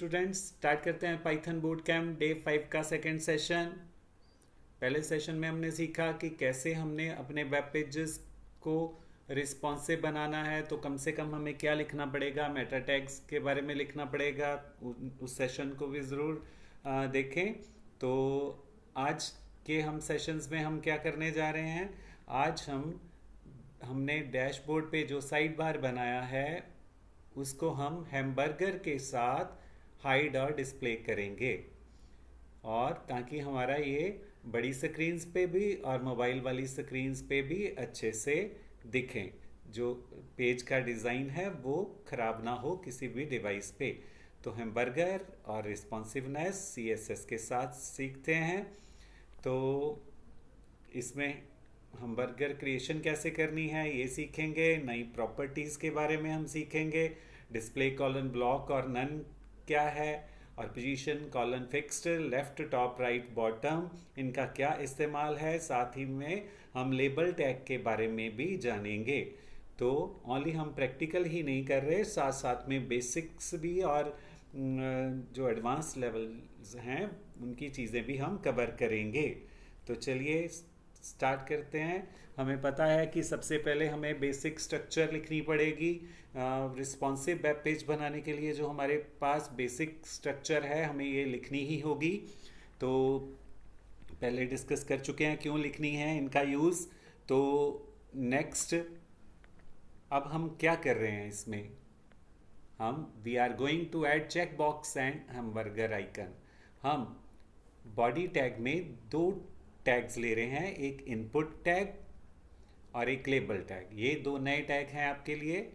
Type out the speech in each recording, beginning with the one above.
Students, start करते हैं Python boot camp day 5 का सेकंड सेशन। पहले सेशन में हमने सीखा कि कैसे हमने अपने वेब पेजेस को रिस्पॉन्सिव बनाना है, तो कम से कम हमें क्या लिखना पड़ेगा, मेटा टैग्स के बारे में लिखना पड़ेगा। उस सेशन को भी ज़रूर देखें। तो आज के हम सेशंस में हम क्या करने जा रहे हैं, आज हमने डैशबोर्ड पे जो साइड बार बनाया है उसको हम हैमबर्गर के साथ हाइड और डिस्प्ले करेंगे, और ताकि हमारा ये बड़ी स्क्रीन्स पे भी और मोबाइल वाली स्क्रीन्स पे भी अच्छे से दिखें, जो पेज का डिज़ाइन है वो ख़राब ना हो किसी भी डिवाइस पे। तो हैमबर्गर और रिस्पॉन्सिवनेस CSS के साथ सीखते हैं। तो इसमें हैमबर्गर क्रिएशन कैसे करनी है ये सीखेंगे, नई प्रॉपर्टीज़ के बारे में हम सीखेंगे, डिस्प्ले कॉलन ब्लॉक और नन क्या है, और position colon fixed left top right bottom इनका क्या इस्तेमाल है। साथ ही में हम लेबल टैग के बारे में भी जानेंगे। तो ओनली हम प्रैक्टिकल ही नहीं कर रहे, साथ साथ में बेसिक्स भी और जो एडवांस लेवल्स हैं उनकी चीज़ें भी हम कवर करेंगे। तो चलिए स्टार्ट करते हैं। हमें पता है कि सबसे पहले हमें बेसिक स्ट्रक्चर लिखनी पड़ेगी रिस्पॉन्सिव वेब पेज बनाने के लिए। जो हमारे पास बेसिक स्ट्रक्चर है हमें ये लिखनी ही होगी। तो पहले डिस्कस कर चुके हैं क्यों लिखनी है इनका यूज़। तो नेक्स्ट अब हम क्या कर रहे हैं इसमें, we are going to add check box and hamburger icon. हम बॉडी टैग में दो टैग्स ले रहे हैं, एक इनपुट टैग और एक लेबल टैग। ये दो नए टैग हैं आपके लिए।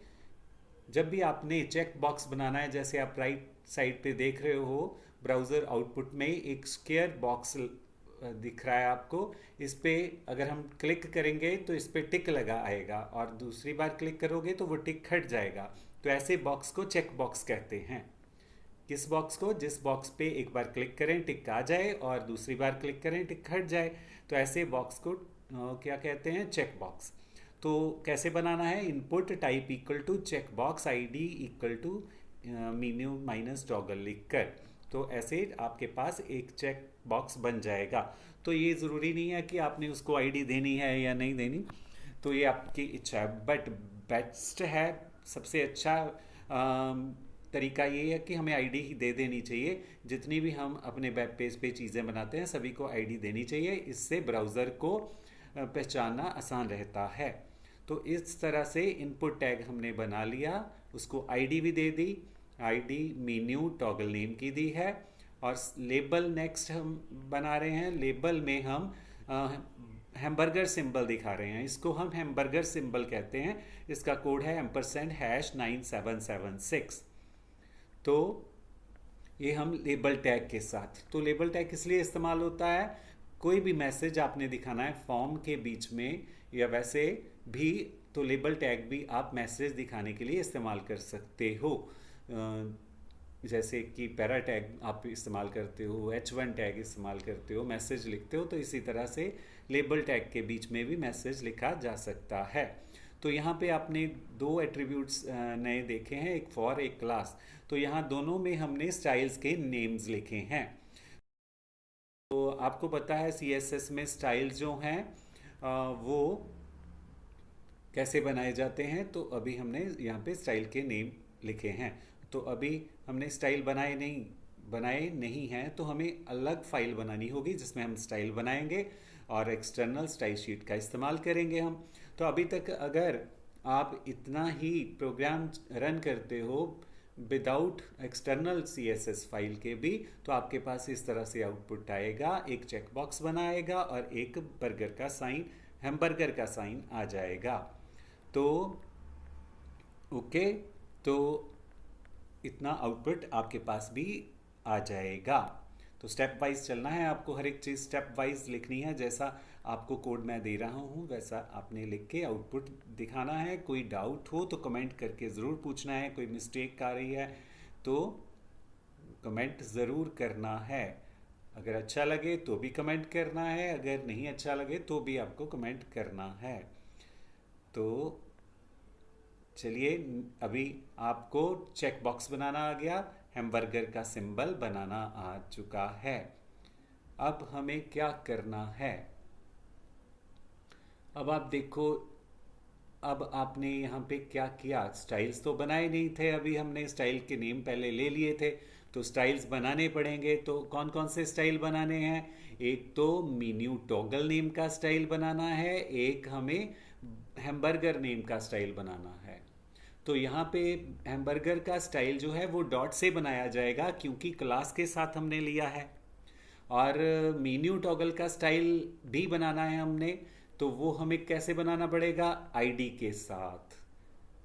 जब भी आपने चेक बॉक्स बनाना है, जैसे आप राइट साइड पे देख रहे हो ब्राउज़र आउटपुट में एक स्क्वायर बॉक्स दिख रहा है आपको, इस पे अगर हम क्लिक करेंगे तो इस पे टिक लगा आएगा, और दूसरी बार क्लिक करोगे तो वो टिक हट जाएगा। तो ऐसे बॉक्स को चेक बॉक्स कहते हैं। किस बॉक्स को, जिस बॉक्स पे एक बार क्लिक करें टिक आ जाए और दूसरी बार क्लिक करें टिक हट जाए, तो ऐसे बॉक्स को क्या कहते हैं, चेक बॉक्स। तो कैसे बनाना है, input type equal to check box ID equal to menu minus toggle लिख कर, तो ऐसे आपके पास एक चेक बॉक्स बन जाएगा। तो ये ज़रूरी नहीं है कि आपने उसको ID देनी है या नहीं देनी, तो ये आपकी इच्छा है। बट बेस्ट है, सबसे अच्छा तरीका ये है कि हमें ID ही दे देनी चाहिए। जितनी भी हम अपने वेब पेज पे चीज़ें बनाते हैं सभी को ID देनी चाहिए, इससे ब्राउज़र को पहचानना आसान रहता है। तो इस तरह से इनपुट टैग हमने बना लिया, उसको ID भी दे दी, ID मेन्यू टॉगल नेम की दी है। और लेबल नेक्स्ट हम बना रहे हैं, लेबल में हम हैमबर्गर सिंबल दिखा रहे हैं, इसको हम हैमबर्गर सिंबल कहते हैं। इसका कोड है ##9776। तो ये हम लेबल टैग के साथ, तो लेबल टैग किस लिए इस्तेमाल होता है, कोई भी मैसेज आपने दिखाना है फॉर्म के बीच में या वैसे भी, तो लेबल टैग भी आप मैसेज दिखाने के लिए इस्तेमाल कर सकते हो। जैसे कि पैरा टैग आप इस्तेमाल करते हो, H1 टैग इस्तेमाल करते हो, मैसेज लिखते हो, तो इसी तरह से लेबल टैग के बीच में भी मैसेज लिखा जा सकता है। तो यहाँ पे आपने दो एट्रीब्यूट्स नए देखे हैं, एक फॉर एक क्लास। तो यहाँ दोनों में हमने स्टाइल्स के नेम्स लिखे हैं। तो आपको पता है CSS में स्टाइल्स जो हैं वो कैसे बनाए जाते हैं, तो अभी हमने यहाँ पे स्टाइल के नेम लिखे हैं। तो अभी हमने स्टाइल बनाए नहीं हैं, तो हमें अलग फाइल बनानी होगी जिसमें हम स्टाइल बनाएंगे और एक्सटर्नल स्टाइल शीट का इस्तेमाल करेंगे हम। तो अभी तक अगर आप इतना ही प्रोग्राम रन करते हो विदाउट एक्सटर्नल CSS फाइल के भी, तो आपके पास इस तरह से आउटपुट आएगा, एक चेकबॉक्स बनाएगा और एक बर्गर का साइन, हैमबर्गर का साइन आ जाएगा। तो ओके, तो इतना आउटपुट आपके पास भी आ जाएगा। तो स्टेप वाइज चलना है आपको, हर एक चीज़ स्टेप वाइज लिखनी है। जैसा आपको कोड मैं दे रहा हूँ वैसा आपने लिख के आउटपुट दिखाना है। कोई डाउट हो तो कमेंट करके ज़रूर पूछना है, कोई मिस्टेक आ रही है तो कमेंट ज़रूर करना है। अगर अच्छा लगे तो भी कमेंट करना है, अगर नहीं अच्छा लगे तो भी आपको कमेंट करना है। तो चलिए, अभी आपको चेक बॉक्स बनाना आ गया, हैमबर्गर का सिंबल बनाना आ चुका है। अब हमें क्या करना है, अब आप देखो, अब आपने यहाँ पे क्या किया, स्टाइल्स तो बनाए नहीं थे, अभी हमने स्टाइल के नेम पहले ले लिए थे, तो स्टाइल्स बनाने पड़ेंगे। तो कौन कौन से स्टाइल बनाने हैं, एक तो मेन्यू टॉगल नेम का स्टाइल बनाना है, एक हमें हैमबर्गर नेम का स्टाइल बनाना है। तो यहाँ पे हैमबर्गर का स्टाइल जो है वो डॉट से बनाया जाएगा क्योंकि क्लास के साथ हमने लिया है, और मेन्यू टॉगल का स्टाइल भी बनाना है हमने, तो वो हमें कैसे बनाना पड़ेगा, आईडी के साथ।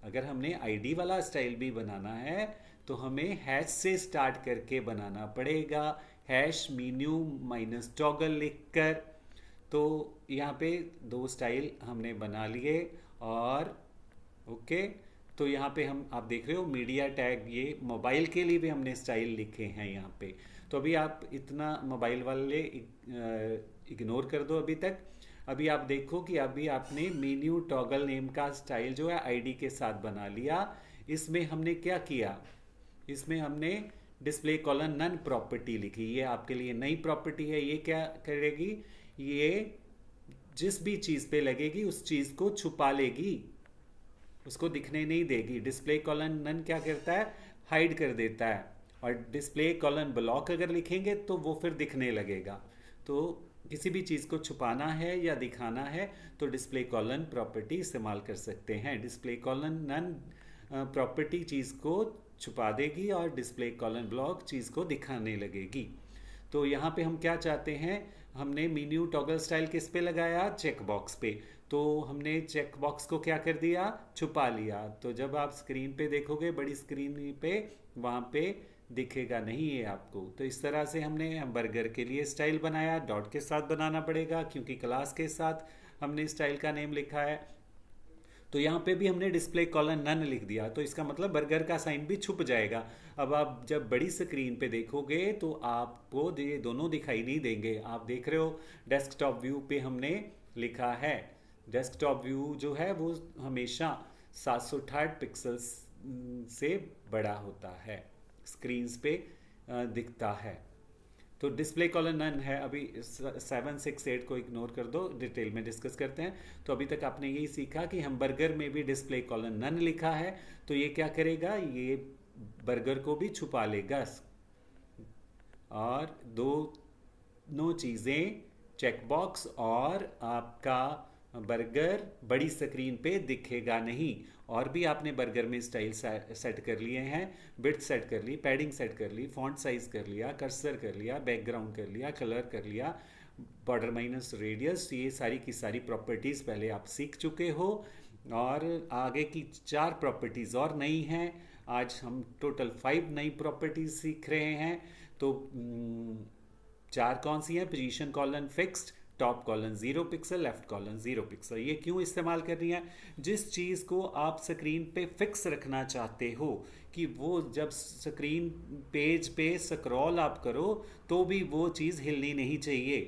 अगर हमने आईडी वाला स्टाइल भी बनाना है तो हमें हैश से स्टार्ट करके बनाना पड़ेगा, हैश मेन्यू माइनस टॉगल लिखकर। तो यहाँ पे दो स्टाइल हमने बना लिए, और ओके, तो यहाँ पे हम, आप देख रहे हो मीडिया टैग, ये मोबाइल के लिए भी हमने स्टाइल लिखे हैं यहाँ पे। तो अभी आप इतना मोबाइल वाले इग्नोर कर दो अभी तक। अभी आप देखो कि अभी आपने मेन्यू टॉगल नेम का स्टाइल जो है आईडी के साथ बना लिया। इसमें हमने क्या किया, इसमें हमने डिस्प्ले कॉलन नन प्रॉपर्टी लिखी, ये आपके लिए नई प्रॉपर्टी है। ये क्या करेगी, ये जिस भी चीज़ पे लगेगी उस चीज़ को छुपा लेगी, उसको दिखने नहीं देगी। डिस्प्ले कॉलन नन क्या करता है, हाइड कर देता है, और डिस्प्ले कॉलन ब्लॉक अगर लिखेंगे तो वो फिर दिखने लगेगा। तो किसी भी चीज़ को छुपाना है या दिखाना है तो डिस्प्ले कॉलन प्रॉपर्टी इस्तेमाल कर सकते हैं। डिस्प्ले कॉलन नन प्रॉपर्टी चीज़ को छुपा देगी और डिस्प्ले कॉलन ब्लॉक चीज़ को दिखाने लगेगी। तो यहाँ पे हम क्या चाहते हैं, हमने मेन्यू टॉगल स्टाइल किस पे लगाया, चेक बॉक्स पे। तो हमने चेक बॉक्स को क्या कर दिया, छुपा लिया। तो जब आप स्क्रीन पे देखोगे, बड़ी स्क्रीन पे, वहाँ पे दिखेगा नहीं है आपको। तो इस तरह से हमने हैमबर्गर के लिए स्टाइल बनाया, डॉट के साथ बनाना पड़ेगा क्योंकि क्लास के साथ हमने स्टाइल का नेम लिखा है। तो यहाँ पे भी हमने डिस्प्ले कॉलन नन लिख दिया, तो इसका मतलब बर्गर का साइन भी छुप जाएगा। अब आप जब बड़ी स्क्रीन पे देखोगे तो आपको ये दोनों दिखाई नहीं देंगे। आप देख रहे हो डेस्कटॉप व्यू पे हमने लिखा है, डेस्कटॉप व्यू जो है वो हमेशा 768 पिक्सल्स से बड़ा होता है, स्क्रीन्स पे दिखता है। तो डिस्प्ले कॉलन नन है। अभी 768 को इग्नोर कर दो, डिटेल में डिस्कस करते हैं। तो अभी तक आपने यही सीखा कि हम बर्गर में भी डिस्प्ले कॉलन नन लिखा है, तो ये क्या करेगा, ये बर्गर को भी छुपा लेगा, और दोनों चीज़ें, चेकबॉक्स और आपका बर्गर बड़ी स्क्रीन पे दिखेगा नहीं। और भी आपने बर्गर में स्टाइल सेट कर लिए हैं, बिट सेट कर ली, पैडिंग सेट कर ली, फॉन्ट साइज कर लिया, कर्सर कर लिया, बैकग्राउंड कर लिया, कलर कर लिया, बॉर्डर माइनस रेडियस, ये सारी की सारी प्रॉपर्टीज़ पहले आप सीख चुके हो। और आगे की 4 प्रॉपर्टीज़ और नई हैं। आज हम टोटल 5 नई प्रॉपर्टीज़ सीख रहे हैं। तो 4 कौन सी हैं, position colon fixed, top colon 0 pixel, left colon 0 pixel. ये क्यों इस्तेमाल कर रही है, जिस चीज़ को आप स्क्रीन पे फिक्स रखना चाहते हो कि वो जब स्क्रीन पेज पे स्क्रॉल आप करो तो भी वो चीज़ हिलनी नहीं चाहिए।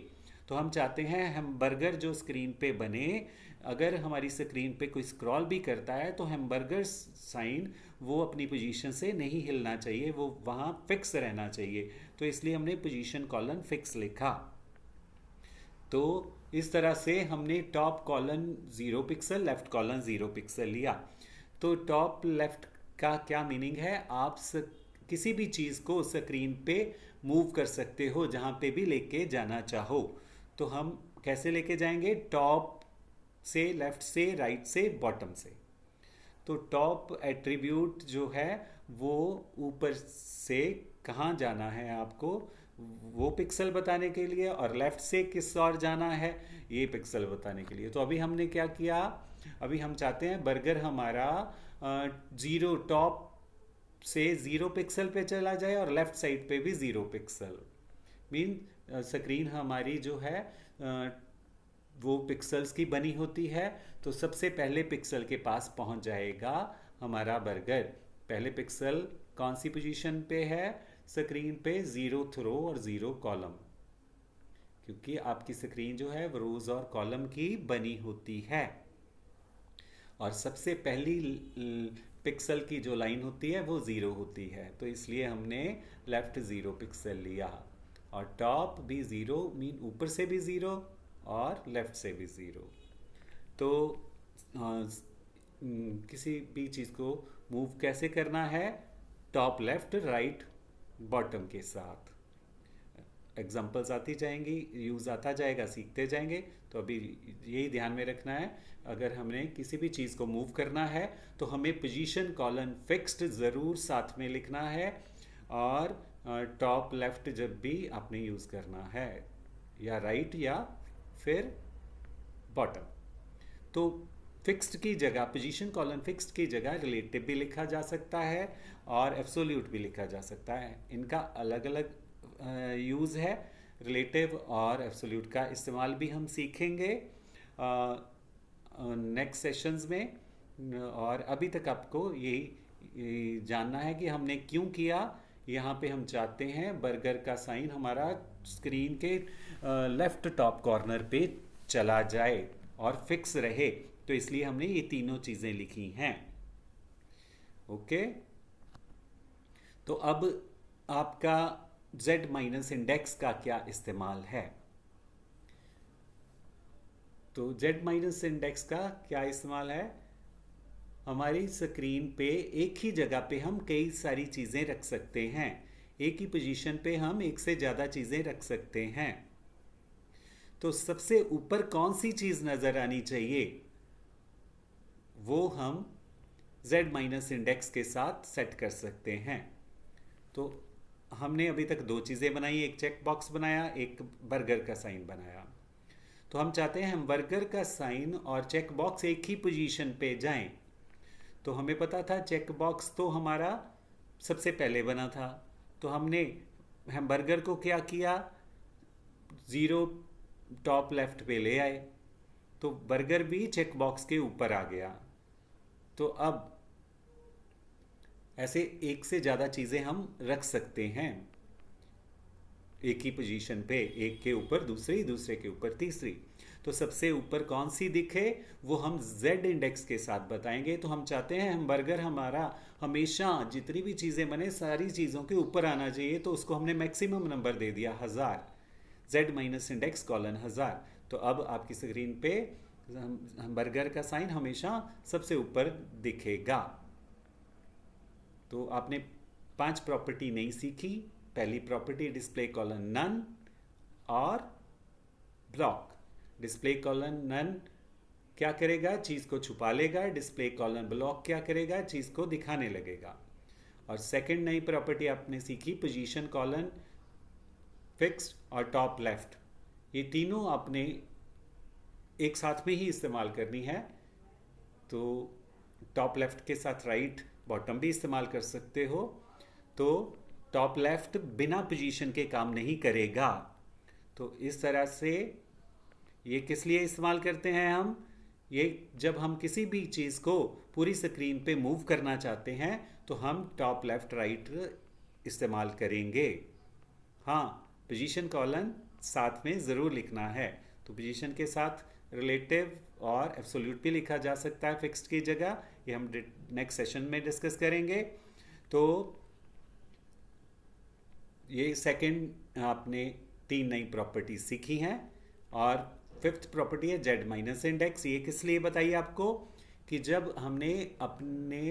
तो हम चाहते हैं हैमबर्गर जो स्क्रीन पे बने, अगर हमारी स्क्रीन पे कोई स्क्रॉल भी करता है तो हैमबर्गर साइन वो अपनी पोजीशन से नहीं हिलना चाहिए, वो वहाँ फिक्स रहना चाहिए। तो इसलिए हमने पोजीशन कॉलन फिक्स लिखा। तो इस तरह से हमने top colon 0 pixel, left colon 0 pixel लिया। तो टॉप लेफ्ट का क्या मीनिंग है, आप किसी भी चीज़ को स्क्रीन पे मूव कर सकते हो जहाँ पे भी लेके जाना चाहो। तो हम कैसे लेके जाएंगे, टॉप से, लेफ्ट से, राइट से, बॉटम से। तो टॉप एट्रीब्यूट जो है वो ऊपर से कहाँ जाना है आपको, वो पिक्सल बताने के लिए, और लेफ्ट से किस और जाना है ये पिक्सल बताने के लिए। तो अभी हमने क्या किया, अभी हम चाहते हैं बर्गर हमारा 0 टॉप से 0 पिक्सल पे चला जाए और लेफ्ट साइड पे भी 0 पिक्सल। मीन स्क्रीन हमारी जो है वो पिक्सल्स की बनी होती है, तो सबसे पहले पिक्सल के पास पहुंच जाएगा हमारा बर्गर। पहले पिक्सल कौन सी पोजीशन पे है स्क्रीन पे, 0 थ्रो और 0 कॉलम, क्योंकि आपकी स्क्रीन जो है वो रोज और कॉलम की बनी होती है। और सबसे पहली पिक्सल की जो लाइन होती है वो 0 होती है, तो इसलिए हमने लेफ्ट 0 पिक्सल लिया। और टॉप भी 0 मीन ऊपर से भी 0 और लेफ्ट से भी 0। तो किसी भी चीज़ को मूव कैसे करना है, टॉप लेफ्ट राइट बॉटम के साथ। एग्जाम्पल्स आती जाएंगी, यूज़ आता जाएगा, सीखते जाएंगे। तो अभी यही ध्यान में रखना है, अगर हमने किसी भी चीज़ को मूव करना है तो हमें पोजीशन कॉलन फिक्स्ड ज़रूर साथ में लिखना है, और टॉप लेफ्ट जब भी आपने यूज़ करना है, या राइट या फिर बॉटम। तो फिक्स्ड की जगह, पोजीशन कॉलन फिक्स्ड की जगह रिलेटिव भी लिखा जा सकता है और एब्सोल्यूट भी लिखा जा सकता है। इनका अलग अलग यूज़ है। रिलेटिव और एब्सोल्यूट का इस्तेमाल भी हम सीखेंगे नेक्स्ट सेशंस में। और अभी तक आपको यही जानना है कि हमने क्यों किया। यहाँ पे हम चाहते हैं बर्गर का साइन हमारा स्क्रीन के लेफ्ट टॉप कॉर्नर पे चला जाए और फिक्स रहे, तो इसलिए हमने ये तीनों चीज़ें लिखी हैं। ओके, तो अब आपका Z माइनस इंडेक्स का क्या इस्तेमाल है। तो Z माइनस इंडेक्स का क्या इस्तेमाल है, हमारी स्क्रीन पे एक ही जगह पे हम कई सारी चीज़ें रख सकते हैं। एक ही पोजीशन पे हम एक से ज़्यादा चीज़ें रख सकते हैं। तो सबसे ऊपर कौन सी चीज़ नज़र आनी चाहिए, वो हम Z माइनस इंडेक्स के साथ सेट कर सकते हैं। तो हमने अभी तक दो चीज़ें बनाई, एक चेक बॉक्स बनाया, एक बर्गर का साइन बनाया। तो हम चाहते हैं हम बर्गर का साइन और चेक बॉक्स एक ही पोजीशन पे जाएं। तो हमें पता था चेक बॉक्स तो हमारा सबसे पहले बना था, तो हम बर्गर को क्या किया, 0 टॉप लेफ्ट पे ले आए, तो बर्गर भी चेक बॉक्स के ऊपर आ गया। तो अब ऐसे एक से ज़्यादा चीज़ें हम रख सकते हैं एक ही पोजीशन पे, एक के ऊपर दूसरी, दूसरे के ऊपर तीसरी। तो सबसे ऊपर कौन सी दिखे वो हम Z इंडेक्स के साथ बताएंगे। तो हम चाहते हैं हम बर्गर हमारा हमेशा जितनी भी चीज़ें बने सारी चीज़ों के ऊपर आना चाहिए, तो उसको हमने मैक्सिमम नंबर दे दिया 1000, Z माइनस इंडेक्स कॉलन 1000। तो अब आपकी स्क्रीन पे हम बर्गर का साइन हमेशा सबसे ऊपर दिखेगा। तो आपने 5 प्रॉपर्टी नहीं सीखी। पहली प्रॉपर्टी डिस्प्ले कॉलन नन और ब्लॉक। डिस्प्ले कॉलन नन क्या करेगा, चीज़ को छुपा लेगा। डिस्प्ले कॉलन ब्लॉक क्या करेगा, चीज़ को दिखाने लगेगा। और सेकंड नई प्रॉपर्टी आपने सीखी पोजीशन कॉलन फिक्स्ड और टॉप लेफ्ट। ये तीनों आपने एक साथ में ही इस्तेमाल करनी है। तो टॉप लेफ्ट के साथ राइट बॉटम भी इस्तेमाल कर सकते हो। तो टॉप लेफ्ट बिना पोजीशन के काम नहीं करेगा। तो इस तरह से ये किस लिए इस्तेमाल करते हैं हम, ये जब हम किसी भी चीज़ को पूरी स्क्रीन पे मूव करना चाहते हैं तो हम टॉप लेफ्ट राइट इस्तेमाल करेंगे। हाँ, पोजीशन कॉलन साथ में ज़रूर लिखना है। तो पोजीशन के साथ रिलेटिव और एब्सोल्यूट भी लिखा जा सकता है फिक्स्ड की जगह। ये हम नेक्स्ट सेशन में डिस्कस करेंगे। तो ये सेकंड आपने 3 नई प्रॉपर्टी सीखी हैं। और 5th प्रॉपर्टी है Z माइनस इंडेक्स। ये किस लिए बताइए आपको, कि जब हमने अपने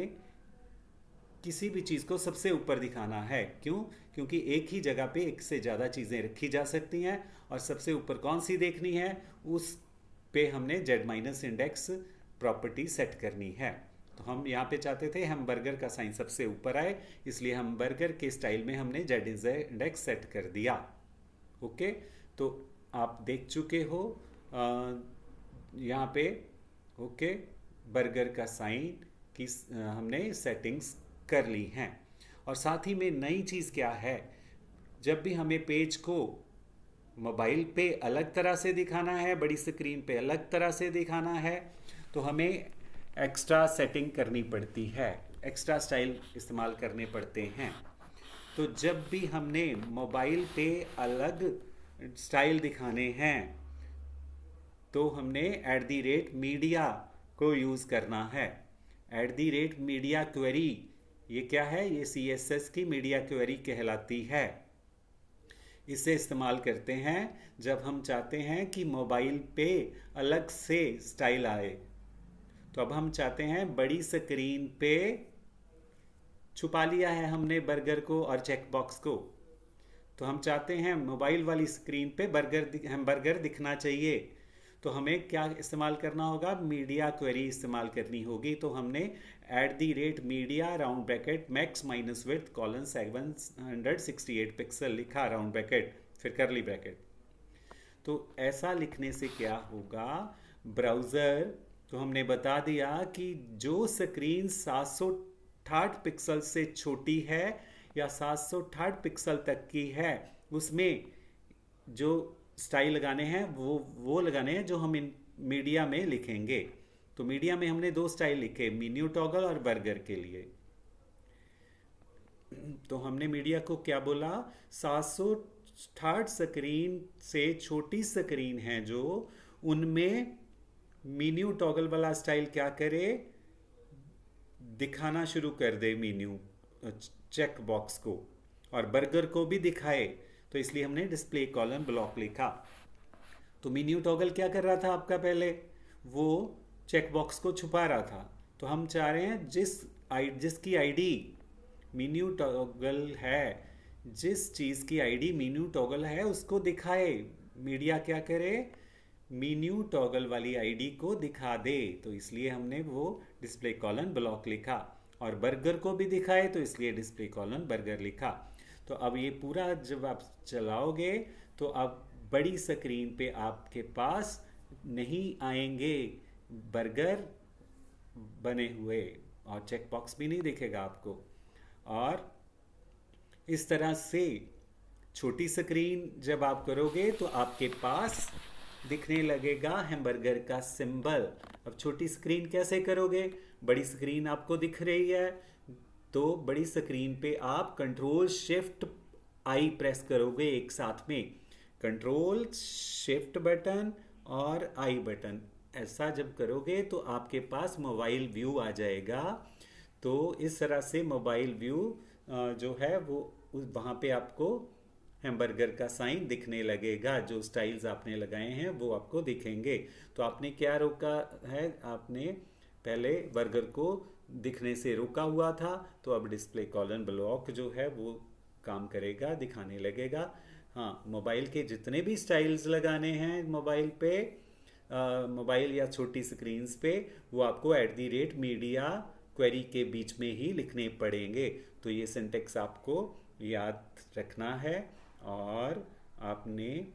किसी भी चीज़ को सबसे ऊपर दिखाना है। क्यों, क्योंकि एक ही जगह पे एक से ज़्यादा चीज़ें रखी जा सकती हैं और सबसे ऊपर कौन सी देखनी है उस पे हमने Z minus index property set करनी है। तो हम यहाँ पे चाहते थे हम बर्गर का साइन सबसे ऊपर आए, इसलिए हम बर्गर के स्टाइल में हमने Z इंडेक्स सेट कर दिया। ओके, तो आप देख चुके हो यहाँ पे। ओके, बर्गर का साइन की हमने सेटिंग्स कर ली हैं। और साथ ही में नई चीज़ क्या है, जब भी हमें पेज को मोबाइल पे अलग तरह से दिखाना है, बड़ी स्क्रीन पे अलग तरह से दिखाना है, तो हमें एक्स्ट्रा सेटिंग करनी पड़ती है, एक्स्ट्रा स्टाइल इस्तेमाल करने पड़ते हैं। तो जब भी हमने मोबाइल पे अलग स्टाइल दिखाने हैं तो हमने @media को यूज़ करना है। मीडिया क्वेरी, ये क्या है? ये CSS की मीडिया क्वेरी कहलाती है। इसे इस्तेमाल करते हैं जब हम चाहते हैं कि मोबाइल पे अलग से स्टाइल आए। तो अब हम चाहते हैं बड़ी स्क्रीन पे, छुपा लिया है हमने बर्गर को और चेक बॉक्स को, तो हम चाहते हैं मोबाइल वाली स्क्रीन पे हैमबर्गर दिखना चाहिए। तो हमें क्या इस्तेमाल करना होगा? मीडिया क्वेरी इस्तेमाल करनी होगी। तो हमने @media round bracket max minus width colon 768 pixel लिखा, राउंड ब्रैकेट फिर करली ब्रैकेट। तो ऐसा लिखने से क्या होगा? ब्राउज़र, तो हमने बता दिया कि जो स्क्रीन 768 पिक्सल से छोटी है या 768 पिक्सल तक की है, उसमें जो स्टाइल लगाने हैं वो लगाने हैं जो हम इन मीडिया में लिखेंगे। तो मीडिया में हमने दो स्टाइल लिखे, मेन्यू टॉगल और बर्गर के लिए। तो हमने मीडिया को क्या बोला? 768 स्क्रीन से छोटी स्क्रीन है जो, उनमें मेन्यू टॉगल वाला स्टाइल क्या करे? दिखाना शुरू कर दे मेन्यू चेक बॉक्स को, और बर्गर को भी दिखाए। तो इसलिए हमने डिस्प्ले कॉलन ब्लॉक लिखा। तो मेन्यू टॉगल क्या कर रहा था आपका? पहले वो चेक बॉक्स को छुपा रहा था। तो हम चाह रहे हैं जिसकी आईडी मेन्यू टॉगल है, जिस चीज़ की आईडी मेन्यू टॉगल है उसको दिखाए। मीडिया क्या करे? मेन्यू टॉगल वाली आईडी को दिखा दे। तो इसलिए हमने वो डिस्प्ले कॉलन ब्लॉक लिखा, और बर्गर को भी दिखाए तो इसलिए डिस्प्ले कॉलन बर्गर लिखा। तो अब ये पूरा जब आप चलाओगे तो अब बड़ी स्क्रीन पे आपके पास नहीं आएंगे बर्गर बने हुए, और चेक बॉक्स भी नहीं दिखेगा आपको। और इस तरह से छोटी स्क्रीन जब आप करोगे तो आपके पास दिखने लगेगा हैमबर्गर का सिंबल। अब छोटी स्क्रीन कैसे करोगे? बड़ी स्क्रीन आपको दिख रही है, तो बड़ी स्क्रीन पे आप कंट्रोल शिफ्ट आई प्रेस करोगे एक साथ में। कंट्रोल शिफ्ट बटन और आई बटन, ऐसा जब करोगे तो आपके पास मोबाइल व्यू आ जाएगा। तो इस तरह से मोबाइल व्यू जो है वो वहाँ पे आपको हैमबर्गर का साइन दिखने लगेगा। जो स्टाइल्स आपने लगाए हैं वो आपको दिखेंगे। तो आपने क्या रोका है? आपने पहले बर्गर को दिखने से रोका हुआ था, तो अब डिस्प्ले कॉलन ब्लॉक जो है वो काम करेगा, दिखाने लगेगा। हाँ, मोबाइल के जितने भी स्टाइल्स लगाने हैं मोबाइल पे, मोबाइल या छोटी स्क्रीन्स पे, वो आपको @media क्वेरी के बीच में ही लिखने पड़ेंगे। तो ये सिंटेक्स आपको याद रखना है, और आपने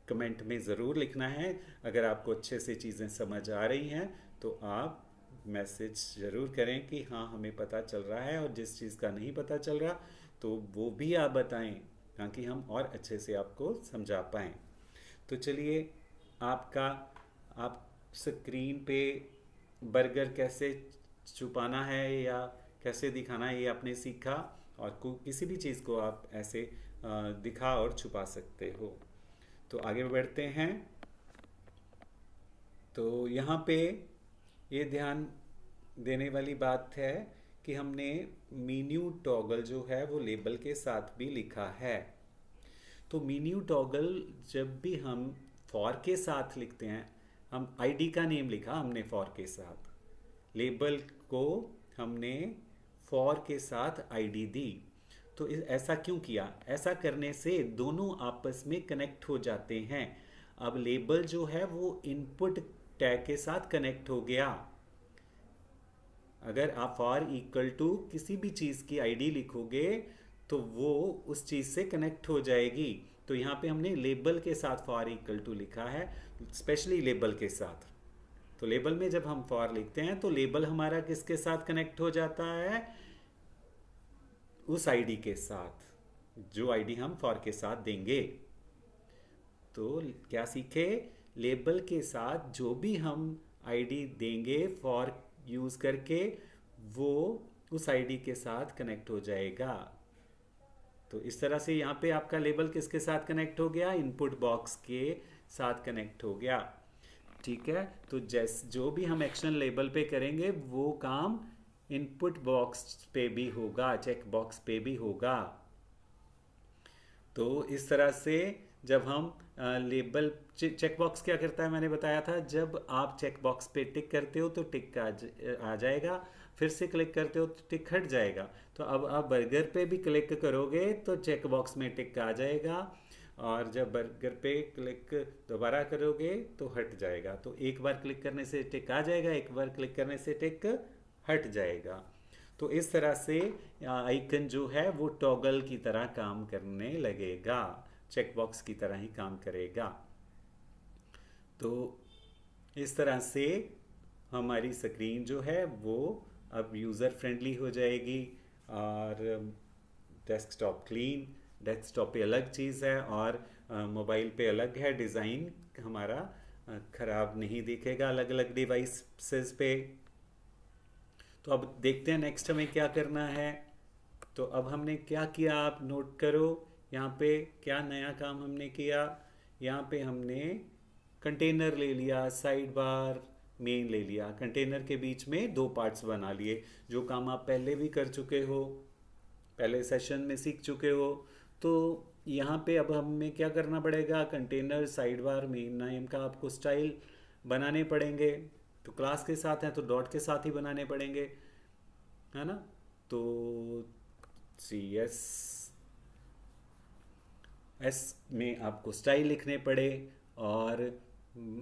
कमेंट में ज़रूर लिखना है। अगर आपको अच्छे से चीज़ें समझ आ रही हैं तो आप मैसेज ज़रूर करें कि हाँ हमें पता चल रहा है, और जिस चीज़ का नहीं पता चल रहा तो वो भी आप बताएं, ताकि हम और अच्छे से आपको समझा पाएँ। तो चलिए, आप स्क्रीन पे बर्गर कैसे छुपाना है या कैसे दिखाना है ये आपने सीखा, और किसी भी चीज़ को आप ऐसे दिखा और छुपा सकते हो। तो आगे बढ़ते हैं। तो यहाँ पे ये ध्यान देने वाली बात है कि हमने मेन्यू टॉगल जो है वो लेबल के साथ भी लिखा है। तो मेन्यू टॉगल जब भी हम फॉर के साथ लिखते हैं, हम आईडी का नेम लिखा हमने फॉर के साथ, लेबल को हमने फॉर के साथ आईडी दी। तो ऐसा क्यों किया? ऐसा करने से दोनों आपस में कनेक्ट हो जाते हैं। अब लेबल जो है वो इनपुट टैग के साथ कनेक्ट हो गया। अगर आप फॉर इक्वल टू किसी भी चीज़ की आईडी लिखोगे तो वो उस चीज़ से कनेक्ट हो जाएगी। तो यहाँ पे हमने लेबल के साथ फॉर इक्वल टू लिखा है, स्पेशली लेबल के साथ। तो लेबल में जब हम फॉर लिखते हैं तो लेबल हमारा किसके साथ कनेक्ट हो जाता है? उस आईडी के साथ, जो आईडी हम फॉर के साथ देंगे। तो क्या सीखे? लेबल के साथ जो भी हम आईडी देंगे फॉर यूज़ करके, वो उस आईडी के साथ कनेक्ट हो जाएगा। तो इस तरह से यहाँ पे आपका लेबल किसके साथ कनेक्ट हो गया? इनपुट बॉक्स के साथ कनेक्ट हो गया। ठीक है, तो जो भी हम एक्शन लेबल पे करेंगे वो काम इनपुट बॉक्स पे भी होगा, चेक बॉक्स पे भी होगा। तो इस तरह से जब हम लेबल चेक बॉक्स क्या करता है, मैंने बताया था, जब आप चेक बॉक्स पे टिक करते हो तो टिक आ जाएगा, फिर से क्लिक करते हो तो टिक हट जाएगा। तो अब आप बर्गर पे भी क्लिक करोगे तो चेक बॉक्स में टिक आ जाएगा, और जब बर्गर पे क्लिक दोबारा करोगे तो हट जाएगा। तो एक बार क्लिक करने से टिक आ जाएगा, एक बार क्लिक करने से टिक हट जाएगा। तो इस तरह से आइकन जो है वो टॉगल की तरह काम करने लगेगा, चेकबॉक्स की तरह ही काम करेगा। तो इस तरह से हमारी स्क्रीन जो है वो अब यूज़र फ्रेंडली हो जाएगी, और डेस्कटॉप क्लीन, डेस्कटॉप पे अलग चीज़ है और मोबाइल पे अलग है, डिज़ाइन हमारा ख़राब नहीं दिखेगा अलग अलग डिवाइसेस पे। तो अब देखते हैं नेक्स्ट हमें क्या करना है। तो अब हमने क्या किया, आप नोट करो यहाँ पे क्या नया काम हमने किया। यहाँ पे हमने कंटेनर ले लिया, साइड बार मेन ले लिया, कंटेनर के बीच में दो पार्ट्स बना लिए, जो काम आप पहले भी कर चुके हो, पहले सेशन में सीख चुके हो। तो यहाँ पे अब हमें क्या करना पड़ेगा, container side bar main name का आपको स्टाइल बनाने पड़ेंगे। तो क्लास के साथ हैं तो डॉट के साथ ही बनाने पड़ेंगे, है ना। तो सी एस में आपको स्टाइल लिखने पड़े, और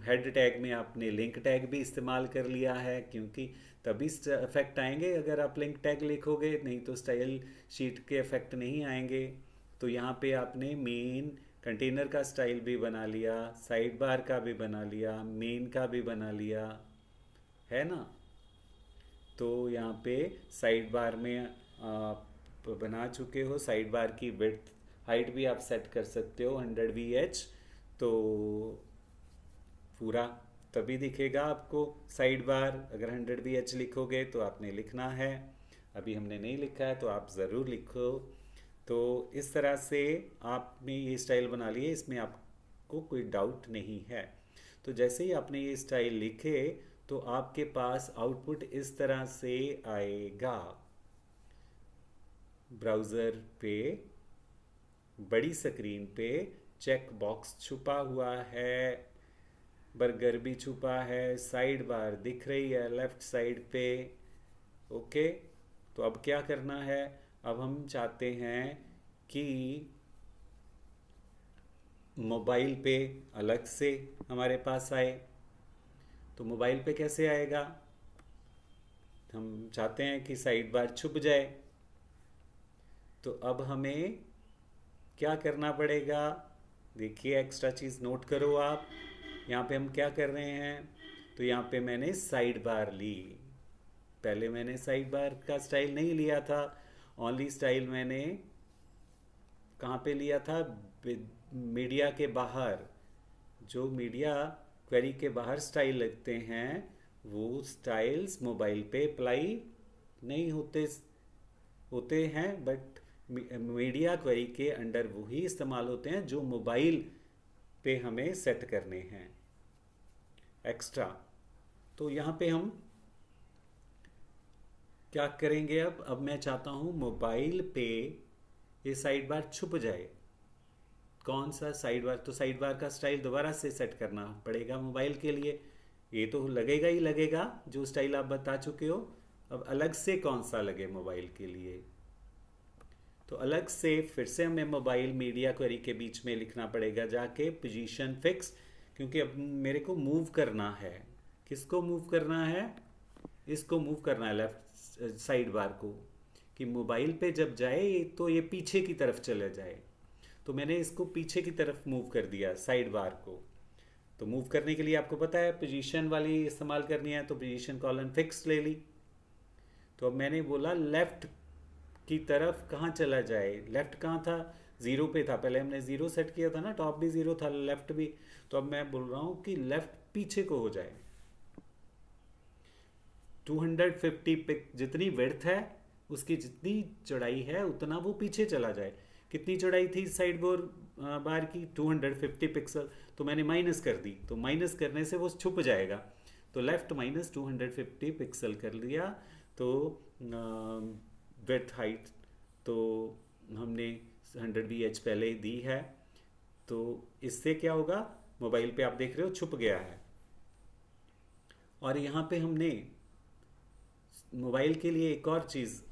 हेड टैग में आपने लिंक टैग भी इस्तेमाल कर लिया है, क्योंकि तभी इफेक्ट आएंगे अगर आप लिंक टैग लिखोगे, नहीं तो स्टाइल शीट के इफेक्ट नहीं आएंगे। तो यहाँ पे आपने मेन कंटेनर का स्टाइल भी बना लिया, साइड बार का भी बना लिया, मेन का भी बना लिया, है ना। तो यहाँ पे साइड बार में आप बना चुके हो, साइड बार की विड्थ हाइट भी आप सेट कर सकते हो 100 VH, तो पूरा तभी दिखेगा आपको साइड बार। अगर 100 VH लिखोगे तो आपने लिखना है, अभी हमने नहीं लिखा है तो आप ज़रूर लिखो। तो इस तरह से आपने ये स्टाइल बना लिए, इसमें आपको कोई डाउट नहीं है। तो जैसे ही आपने ये स्टाइल लिखे तो आपके पास आउटपुट इस तरह से आएगा, ब्राउज़र पे बड़ी स्क्रीन पे चेक बॉक्स छुपा हुआ है, बर्गर भी छुपा है, साइड बार दिख रही है लेफ्ट साइड पे। ओके, तो अब क्या करना है, अब हम चाहते हैं कि मोबाइल पे अलग से हमारे पास आए। तो मोबाइल पे कैसे आएगा, हम चाहते हैं कि साइड बार छुप जाए। तो अब हमें क्या करना पड़ेगा, देखिए एक्स्ट्रा चीज़ नोट करो आप। यहाँ पे हम क्या कर रहे हैं, तो यहाँ पे मैंने साइड बार ली, पहले मैंने साइड बार का स्टाइल नहीं लिया था, ओनली स्टाइल मैंने कहाँ पे लिया था, मीडिया के बाहर। जो मीडिया क्वेरी के बाहर स्टाइल लगते हैं वो स्टाइल्स मोबाइल पे अप्लाई नहीं होते हैं, बट मीडिया क्वेरी के अंडर वही इस्तेमाल होते हैं जो मोबाइल पे हमें सेट करने हैं एक्स्ट्रा। तो यहाँ पे हम क्या करेंगे, अब मैं चाहता हूँ मोबाइल पे ये साइड बार छुप जाए। कौन सा साइड बार, तो साइड बार का स्टाइल दोबारा से सेट करना पड़ेगा मोबाइल के लिए, ये तो लगेगा ही लगेगा जो स्टाइल आप बता चुके हो। अब अलग से कौन सा लगे मोबाइल के लिए, तो अलग से फिर से हमें मोबाइल मीडिया क्वेरी के बीच में लिखना पड़ेगा जाके पोजीशन फिक्स, क्योंकि अब मेरे को मूव करना है। किसको मूव करना है, इसको मूव करना है लेफ्ट साइड बार को, कि मोबाइल पे जब जाए तो ये पीछे की तरफ चले जाए। तो मैंने इसको पीछे की तरफ मूव कर दिया साइड बार को। तो मूव करने के लिए आपको पता है पोजीशन वाली इस्तेमाल करनी है, तो पोजीशन कॉलन फिक्स ले ली। तो अब मैंने बोला लेफ्ट की तरफ कहाँ चला जाए, लेफ्ट कहाँ था, ज़ीरो पे था, पहले हमने ज़ीरो सेट किया था ना, टॉप भी ज़ीरो था लेफ्ट भी। तो अब मैं बोल रहा हूँ कि लेफ्ट पीछे को हो जाए, 250 पिक जितनी विड्थ है उसकी जितनी चौड़ाई है उतना वो पीछे चला जाए। कितनी चौड़ाई थी साइड बार की 250 पिक्सल, तो मैंने माइनस कर दी, तो माइनस करने से वो छुप जाएगा, तो लेफ्ट माइनस 250 पिक्सल कर लिया। तो विड्थ हाइट तो हमने 100 VH पहले दी है, तो इससे क्या होगा, मोबाइल पे आप देख रहे हो छुप गया है। और यहाँ पे हमने मोबाइल के लिए एक और चीज़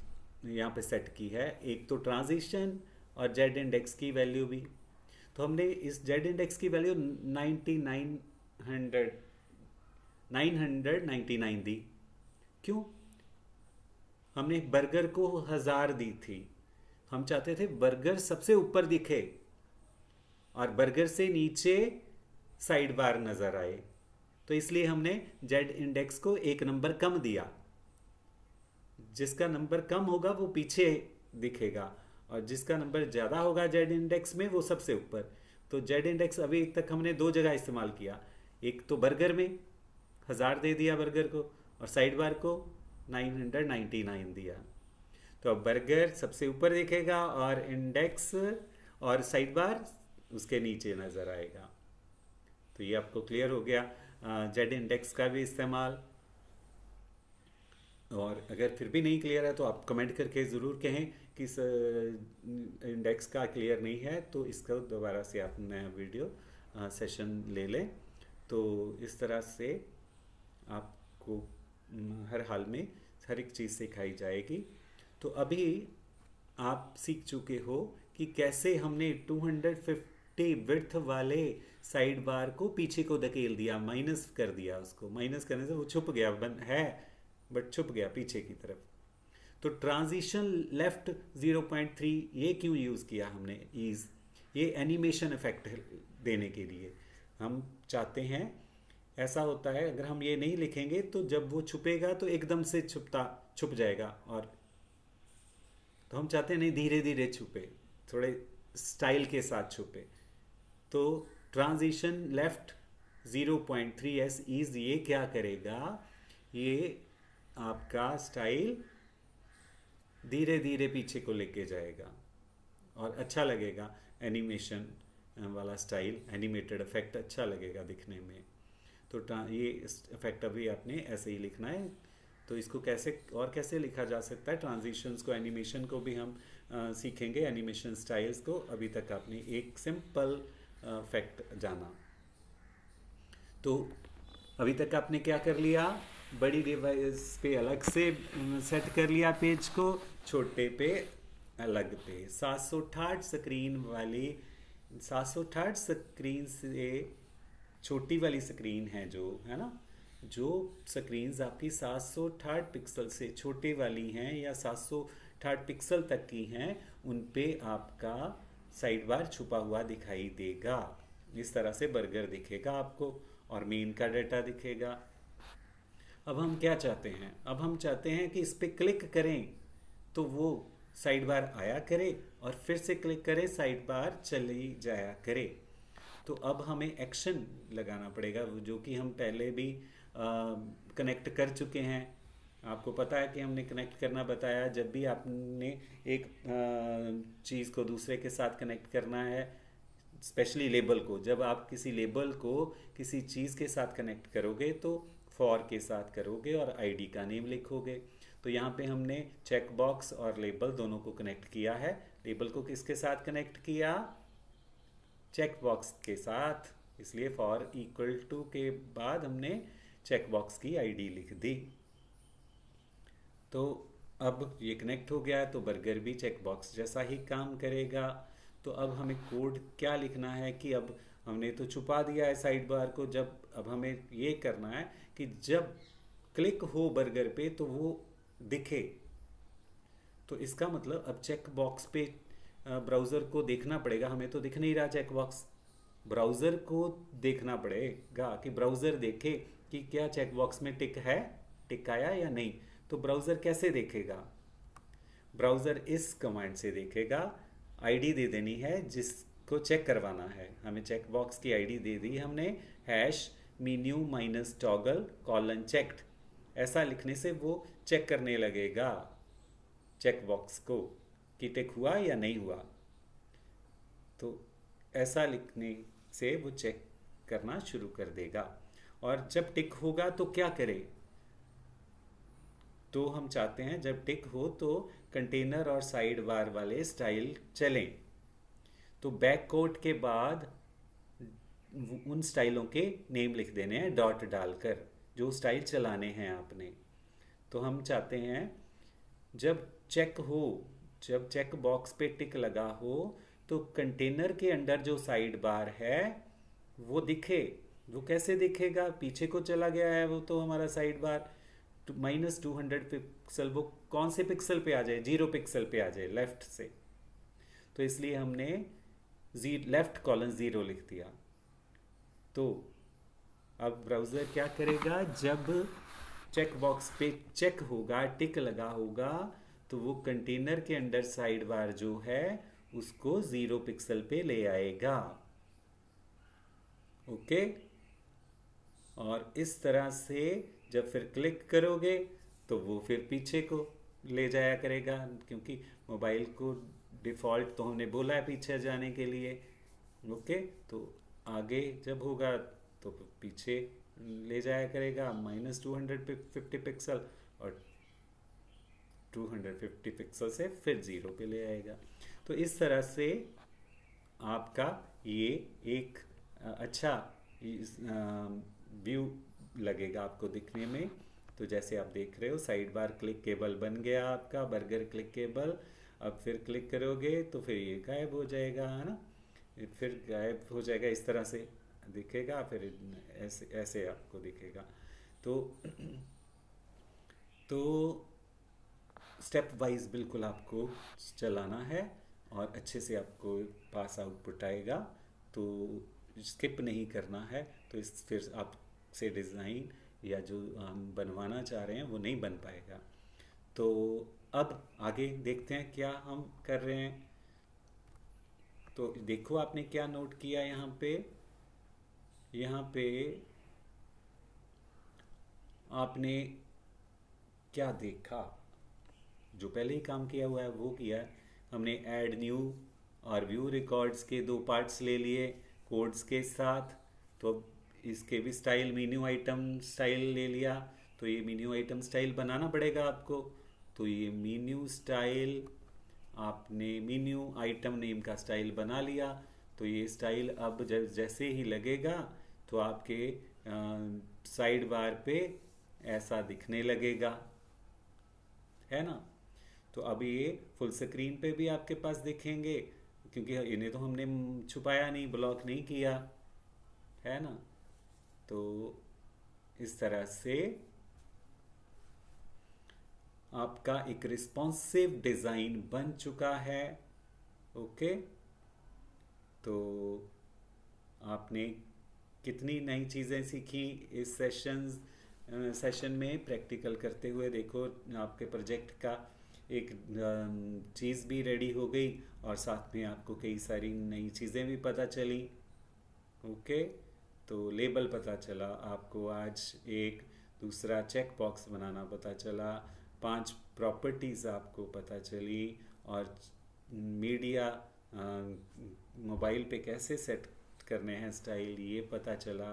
यहाँ पे सेट की है, एक तो ट्रांजिशन और जेड इंडेक्स की वैल्यू भी। तो हमने इस जेड इंडेक्स की वैल्यू 999 दी। क्यों? हमने बर्गर को 1000 दी थी, हम चाहते थे बर्गर सबसे ऊपर दिखे और बर्गर से नीचे साइड बार नज़र आए, तो इसलिए हमने जेड इंडेक्स को एक नंबर कम दिया। जिसका नंबर कम होगा वो पीछे दिखेगा, और जिसका नंबर ज़्यादा होगा जेड इंडेक्स में वो सबसे ऊपर। तो जेड इंडेक्स अभी तक हमने दो जगह इस्तेमाल किया, एक तो बर्गर में 1000 दे दिया बर्गर को, और साइड बार को 999 दिया। तो अब बर्गर सबसे ऊपर दिखेगा और इंडेक्स और साइड बार उसके नीचे नज़र आएगा। तो ये आपको क्लियर हो गया जेड इंडेक्स का भी इस्तेमाल। और अगर फिर भी नहीं क्लियर है तो आप कमेंट करके ज़रूर कहें कि इस इंडेक्स का क्लियर नहीं है, तो इसका दोबारा से आप नया वीडियो सेशन ले लें। तो इस तरह से आपको हर हाल में हर एक चीज़ सिखाई जाएगी। तो अभी आप सीख चुके हो कि कैसे हमने 250 विड्थ वाले साइड बार को पीछे को धकेल दिया, माइनस कर दिया, उसको माइनस करने से वो छुप गया, बन है बट छुप गया पीछे की तरफ। तो ट्रांजिशन लेफ्ट 0.3 ये क्यों यूज़ किया हमने ईज, ये एनिमेशन इफेक्ट देने के लिए। हम चाहते हैं, ऐसा होता है अगर हम ये नहीं लिखेंगे तो जब वो छुपेगा तो एकदम से छुप जाएगा, और तो हम चाहते हैं नहीं, धीरे धीरे छुपे, थोड़े स्टाइल के साथ छुपे। तो ट्रांजिशन लेफ्ट 0.3s ईज ये क्या करेगा, ये आपका स्टाइल धीरे धीरे पीछे को लेके जाएगा और अच्छा लगेगा। एनिमेशन वाला स्टाइल, एनिमेटेड इफेक्ट अच्छा लगेगा दिखने में। तो ये इफेक्ट अभी आपने ऐसे ही लिखना है। तो इसको कैसे लिखा जा सकता है, ट्रांजिशंस को, एनिमेशन को भी हम सीखेंगे, एनिमेशन स्टाइल्स को। अभी तक आपने एक सिंपल इफेक्ट जाना। तो अभी तक आपने क्या कर लिया, बड़ी डिवाइस पे अलग से सेट कर लिया पेज को, छोटे पे अलग पे। 768 स्क्रीन वाली, 768 स्क्रीन से छोटी वाली स्क्रीन है जो, है ना, जो स्क्रीन्स आपकी 768 पिक्सल से छोटे वाली हैं या 768 पिक्सल तक की हैं, उन पे आपका साइड बार छुपा हुआ दिखाई देगा। इस तरह से बर्गर दिखेगा आपको और मेन का डाटा दिखेगा। अब हम क्या चाहते हैं, अब हम चाहते हैं कि इस पर क्लिक करें तो वो साइड बार आया करे, और फिर से क्लिक करें साइड बार चली जाया करे। तो अब हमें एक्शन लगाना पड़ेगा, जो कि हम पहले भी कनेक्ट कर चुके हैं। आपको पता है कि हमने कनेक्ट करना बताया, जब भी आपने एक चीज़ को दूसरे के साथ कनेक्ट करना है, स्पेशली लेबल को, जब आप किसी लेबल को किसी चीज़ के साथ कनेक्ट करोगे तो फॉर के साथ करोगे और आईडी का नेम लिखोगे। तो यहाँ पे हमने चेक बॉक्स और लेबल दोनों को कनेक्ट किया है। लेबल को किसके साथ कनेक्ट किया, चेक बॉक्स के साथ, इसलिए फॉर इक्वल टू के बाद हमने चेक बॉक्स की आईडी लिख दी। तो अब ये कनेक्ट हो गया, तो बर्गर भी चेक बॉक्स जैसा ही काम करेगा। तो अब हमें कोड क्या लिखना है कि अब हमने तो छुपा दिया है साइड बार को, अब हमें ये करना है कि जब क्लिक हो बर्गर पे तो वो दिखे। तो इसका मतलब अब चेक बॉक्स पे ब्राउज़र को देखना पड़ेगा, हमें तो दिख नहीं रहा चेक बॉक्स, ब्राउज़र को देखना पड़ेगा कि ब्राउज़र देखे कि क्या चेक बॉक्स में टिक आया या नहीं। तो ब्राउज़र कैसे देखेगा, ब्राउज़र इस कमांड से देखेगा। आईडी दे देनी है जिसको चेक करवाना है, हमें चेक बॉक्स की आईडी दे दी हमने, #menu-toggle: checked। ऐसा लिखने से वो चेक करने लगेगा चेक बॉक्स को कि टिक हुआ या नहीं हुआ। तो ऐसा लिखने से वो चेक करना शुरू कर देगा। और जब टिक होगा तो क्या करे, तो हम चाहते हैं जब टिक हो तो कंटेनर और साइड बार वाले स्टाइल चलें। तो बैक कोट के बाद उन स्टाइलों के नेम लिख देने हैं डॉट डालकर, जो स्टाइल चलाने हैं आपने। तो हम चाहते हैं जब चेक हो, जब चेक बॉक्स पे टिक लगा हो तो कंटेनर के अंदर जो साइड बार है वो दिखे। वो कैसे दिखेगा, पीछे को चला गया है वो तो हमारा साइड बार, -200 पिक्सल, वो कौन से पिक्सल पे आ जाए, 0 पिक्सल पे आ जाए लेफ्ट से। तो इसलिए हमने लेफ्ट कॉलन 0 लिख दिया। तो अब ब्राउज़र क्या करेगा, जब चेक बॉक्स पे चेक होगा, टिक लगा होगा, तो वो कंटेनर के अंदर साइड बार जो है उसको 0 पिक्सल पे ले आएगा। ओके। और इस तरह से जब फिर क्लिक करोगे तो वो फिर पीछे को ले जाया करेगा, क्योंकि मोबाइल को डिफ़ॉल्ट तो हमने बोला है पीछे जाने के लिए। ओके, तो आगे जब होगा तो पीछे ले जाया करेगा, -250 पिक्सल, और 250 पिक्सल से फिर 0 पे ले आएगा। तो इस तरह से आपका ये एक अच्छा व्यू लगेगा आपको दिखने में। तो जैसे आप देख रहे हो साइड बार क्लिकेबल बन गया आपका, बर्गर क्लिकेबल। अब फिर क्लिक करोगे तो फिर ये गायब हो जाएगा, है ना, फिर गायब हो जाएगा, इस तरह से दिखेगा, फिर ऐसे ऐसे आपको दिखेगा। तो तो स्टेप वाइज बिल्कुल आपको चलाना है और अच्छे से आपको पास आउटपुट आएगा। तो स्किप नहीं करना है, तो इस फिर आपसे डिज़ाइन या जो हम बनवाना चाह रहे हैं वो नहीं बन पाएगा। तो अब आगे देखते हैं क्या हम कर रहे हैं। तो देखो आपने क्या नोट किया यहाँ पे, यहाँ पे आपने क्या देखा, जो पहले ही काम किया हुआ है वो किया है हमने। ऐड न्यू और व्यू रिकॉर्ड्स के 2 पार्ट्स ले लिए कोड्स के साथ। तो अब इसके भी स्टाइल मेन्यू आइटम स्टाइल ले लिया, तो ये मेन्यू आइटम स्टाइल बनाना पड़ेगा आपको। तो ये मेन्यू स्टाइल आपने मेन्यू आइटम नेम का स्टाइल बना लिया। तो ये स्टाइल अब जैसे ही लगेगा तो आपके साइड बार पे ऐसा दिखने लगेगा, है ना। तो अब ये फुल स्क्रीन पे भी आपके पास दिखेंगे, क्योंकि इन्हें तो हमने छुपाया नहीं, ब्लॉक नहीं किया, है ना। तो इस तरह से आपका एक रिस्पॉन्सिव डिज़ाइन बन चुका है। ओके, तो आपने कितनी नई चीज़ें सीखी इस सेशन में प्रैक्टिकल करते हुए। देखो आपके प्रोजेक्ट का एक चीज़ भी रेडी हो गई और साथ में आपको कई सारी नई चीज़ें भी पता चली। ओके, तो लेबल पता चला आपको आज, एक दूसरा चेक बॉक्स बनाना पता चला, 5 प्रॉपर्टीज़ आपको पता चली, और मीडिया मोबाइल पे कैसे सेट करने हैं स्टाइल ये पता चला।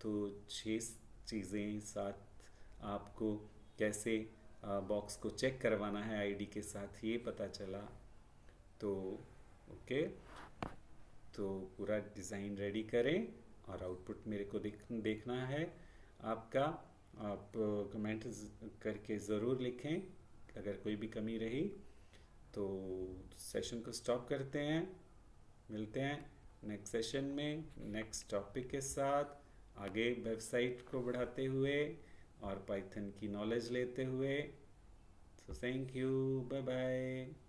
तो 6 चीज़ें साथ आपको कैसे बॉक्स को चेक करवाना है आईडी के साथ ये पता चला। तो ओके, तो पूरा डिज़ाइन रेडी करें और आउटपुट मेरे को देखना है आपका। आप कमेंट करके ज़रूर लिखें अगर कोई भी कमी रही। तो सेशन को स्टॉप करते हैं, मिलते हैं नेक्स्ट सेशन में नेक्स्ट टॉपिक के साथ, आगे वेबसाइट को बढ़ाते हुए और पाइथन की नॉलेज लेते हुए। So thank you, bye bye.